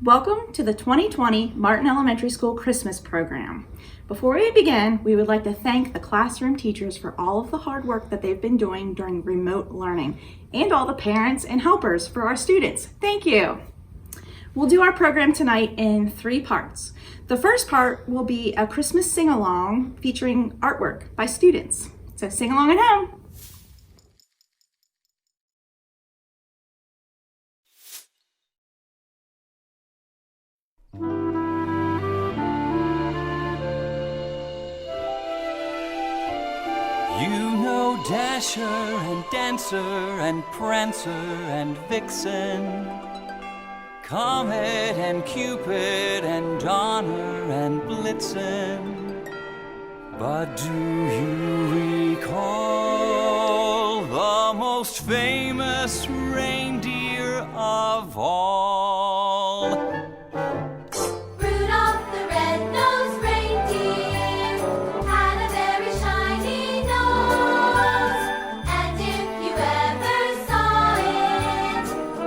Welcome to the 2020 Martin Elementary School Christmas program. Before we begin, we would like to thank the classroom teachers for all of the hard work that they've been doing during remote learning, and all the parents and helpers for our students. Thank you. We'll do our program tonight in 3 parts. The first part will be a Christmas sing-along featuring artwork by students. So sing along at home. You know Dasher and Dancer and Prancer and Vixen, Comet and Cupid and Donner and Blitzen. But do you recall the most famous reindeer of all? Rudolph the red-nosed reindeer had a very shiny nose, and if you ever saw it,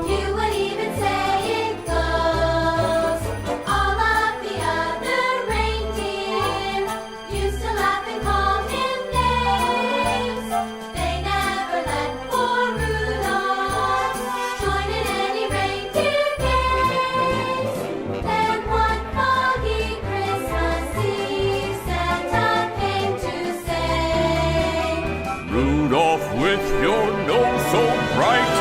you would even say it glows. All of the other reindeer used to laugh and call him names. They never let poor Rudolph join in any reindeer games. Then one foggy Christmas Eve, Santa came to say, Rudolph, with your nose so bright,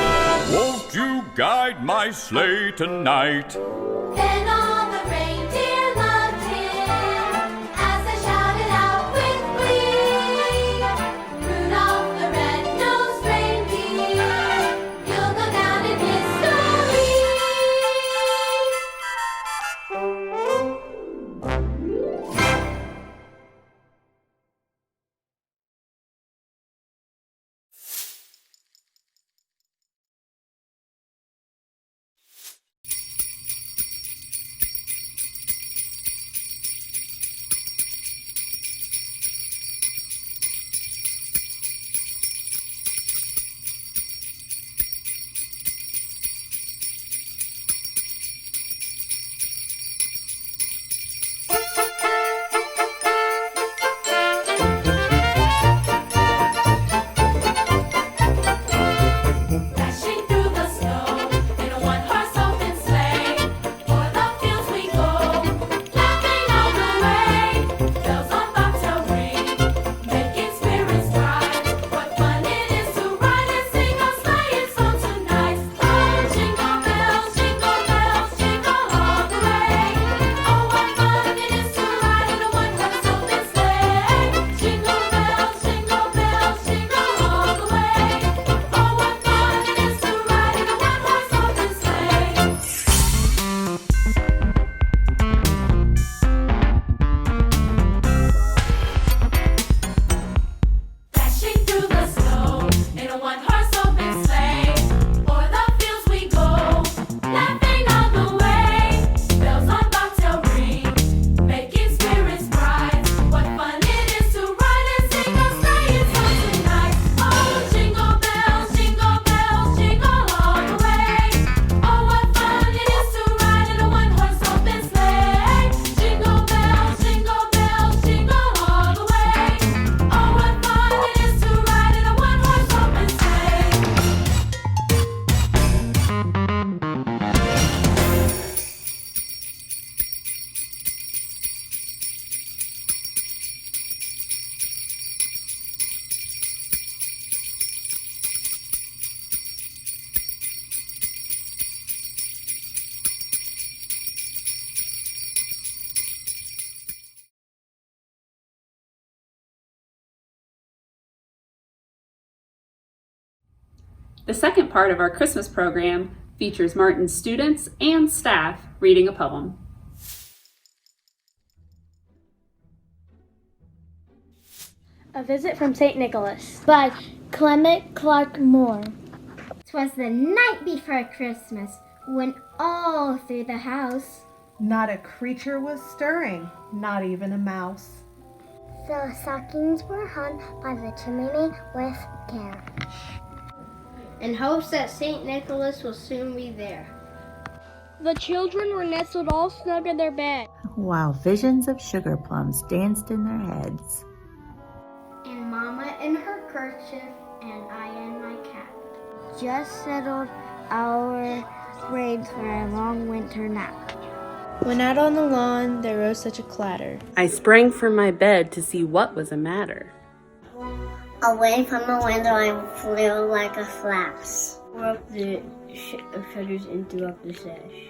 won't you guide my sleigh tonight? Then all the reindeer loved him as they shouted out with glee, Rudolph the red-nosed reindeer, you'll go down in history. Dashing through the snow in a one-horse open sleigh, o'er the fields we go, laughing all the way. Bells on bobtail ring, making spirits bright. What fun it is to ride and sing a sleighing song tonight! Oh, jingle bells, jingle all the way. Oh, what fun it is to ride in a one-horse open sleigh! Jingle bells, jingle all the way. Oh, what fun it is to ride in a one-horse open sleigh! Dashing through the snow in a one-horse open sleigh, o'er the fields we go, laughing all the way. Bells on bobtail ring, making spirits bright. What fun it is to ride and sing a sleighing song tonight! Oh, jingle bells, jingle all the way. Oh, what fun it is to ride in a one-horse open sleigh! Jingle bells, jingle all the way. Oh, what fun it is to ride in a one-horse open sleigh! The second part of our Christmas program features Martin's students and staff reading a poem. A Visit from St. Nicholas by Clement Clark Moore. 'Twas the night before Christmas, when all through the house Not a creature was stirring, not even a mouse. the stockings were hung by the chimney with care. in hopes that St. Nicholas will soon be there. The children were nestled all snug in their bed. while visions of sugar plums danced in their heads. And Mama in her kerchief, and I in my cap. Just settled our reins for a long winter nap. When out on the lawn there rose such a clatter, I sprang from my bed to see what was the matter. Away from the window I flew like a flash. Tore up the shutters and threw up the sash.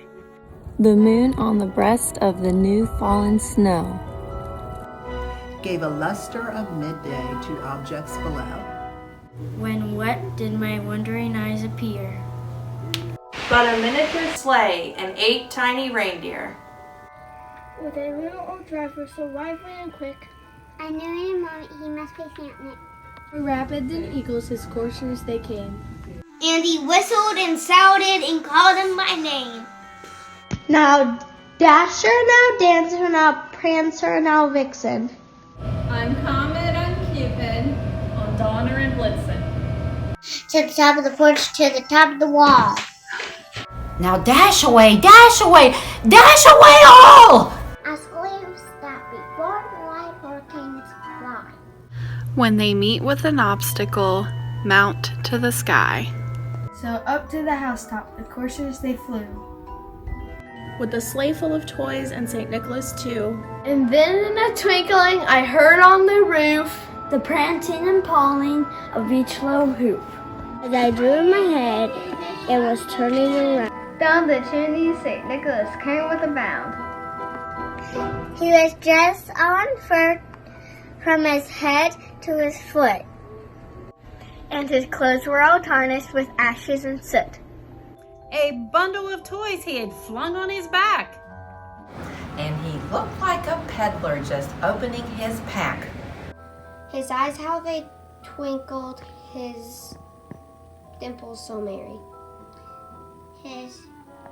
The moon on the breast of the new fallen snow gave a luster of midday to objects below. When wet did my wondering eyes appear. But a miniature sleigh and 8 tiny reindeer. With a little old driver so lively and quick. I knew in a moment he must be Saint Nick. Rapid than eagles his coursers they came. And he whistled and shouted and called him by name. Now Dasher, now Dancer, now Prancer, now Vixen. I'm Comet, I'm Cupid, on Donner and Blitzen. To the top of the porch, to the top of the wall. Now dash away, dash away, dash away all! As waves that before white hurricanes fly. When they meet with an obstacle, mount to the sky. So up to the housetop the coursers they flew. With a sleigh full of toys and St. Nicholas too. And then in a twinkling I heard on the roof the prancing and pawing of each low hoof. As I drew in my head, it was turning around. Down the chimney St. Nicholas came with a bound. He was dressed all in fur from his head to his foot. And his clothes were all tarnished with ashes and soot. A bundle of toys he had flung on his back. And he looked like a peddler just opening his pack. His eyes, how they twinkled, his dimples so merry. His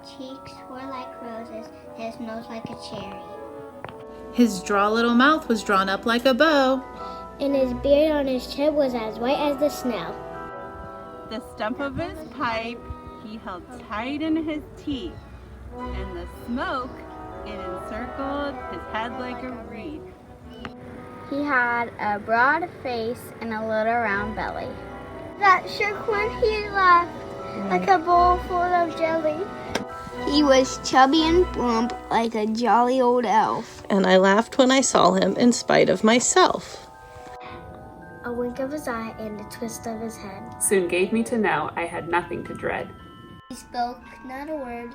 cheeks were like roses, his nose like a cherry. His droll little mouth was drawn up like a bow. And his beard on his chin was as white as the snow. The stump of his pipe he held tight in his teeth, and the smoke, it encircled his head like a wreath. He had a broad face and a little round belly that shook when he laughed like a bowl full of jelly. He was chubby and plump like a jolly old elf. And I laughed when I saw him in spite of myself. A wink of his eye and a twist of his head. Soon gave me to know I had nothing to dread. He spoke not a word,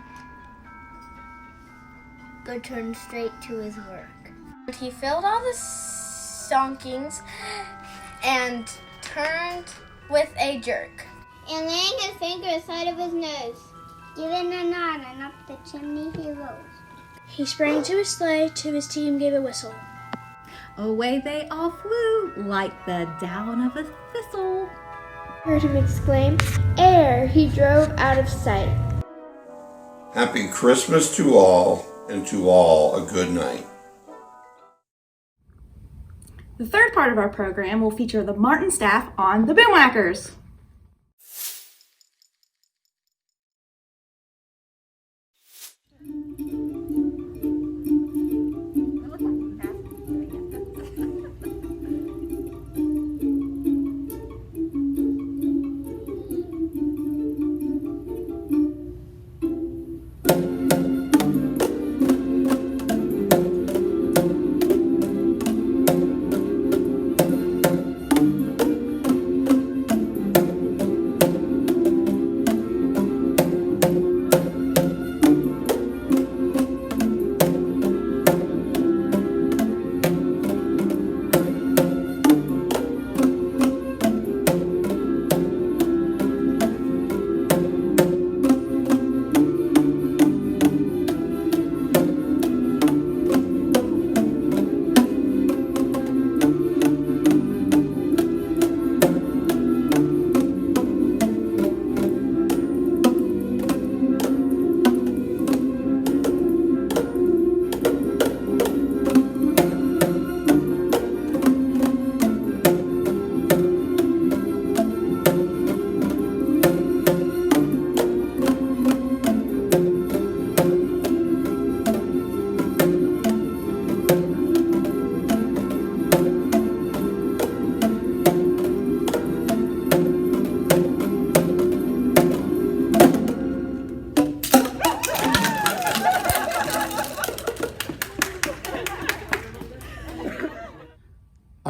but turned straight to his work. But he filled all the stockings and turned with a jerk. And laying his finger aside of his nose, giving a nod, and up the chimney he rose. He sprang to his sleigh, to his team gave a whistle. Away they all flew like the down of a thistle. Heard him exclaim, ere he drove out of sight. Happy Christmas to all, and to all a good night. The third part of our program will feature the Martin staff on the Boomwhackers.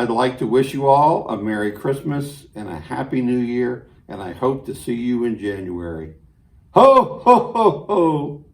I'd like to wish you all a Merry Christmas and a Happy New Year, and I hope to see you in January. Ho, ho, ho, ho!